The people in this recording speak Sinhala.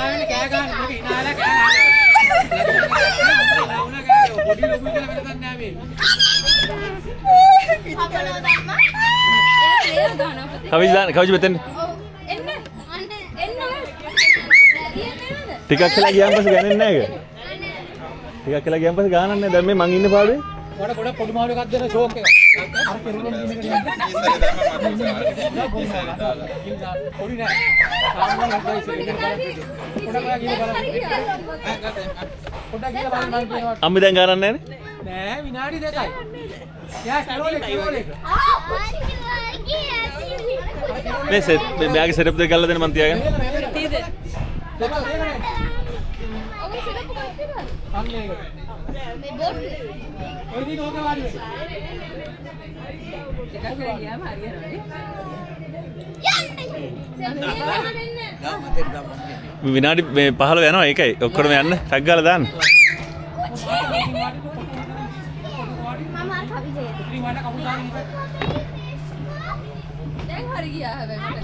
හිනාවෙන්නේ කෑ ගන්න. මේක හිනාලා කෑ ගන්න. පොඩි ලොකු කියලා වෙනසක් නෑ මේ. කවිජ මෙතෙන් ටිකක් කියලා ගියාන් පස්සේ ගන්නේ නැහැ ඒක. ටිකක් කියලා ගියාන් පස්සේ ගානක් නැහැ. දැන් මේ මං ඉන්න පාඩුවේ. පොඩ පොඩි මාළු එකක් දෙන ෂෝක් එක. අර කෙරුණෙන් දිනක පොඩි නෑ. සාමාන්‍ය බලන්න. අම්මි දැන් ගානක් නැහැ නේ? නෑ විනාඩි 2යි. යා කිලෝලේ. මේ සෙට් මෙයාගේ සෙටප් දෙක ගල්ලා දෙන්න මන් තියාගෙන. තීද. ඔගේ සෙටප් එකක් තියනවද? අන්නේ ඒක. මේ බෝඩ් ඔය දින ඕක වාඩි වෙන්න. එකක් කියලා ගියාම හරියනවනේ. විනාඩි මේ 15 යනවා ඒකයි. ඔක්කොම යන්න. ටක් ගාලා දාන්න. මම අර කවි දෙන්න. දැන් හරි ගියා හැබැයි.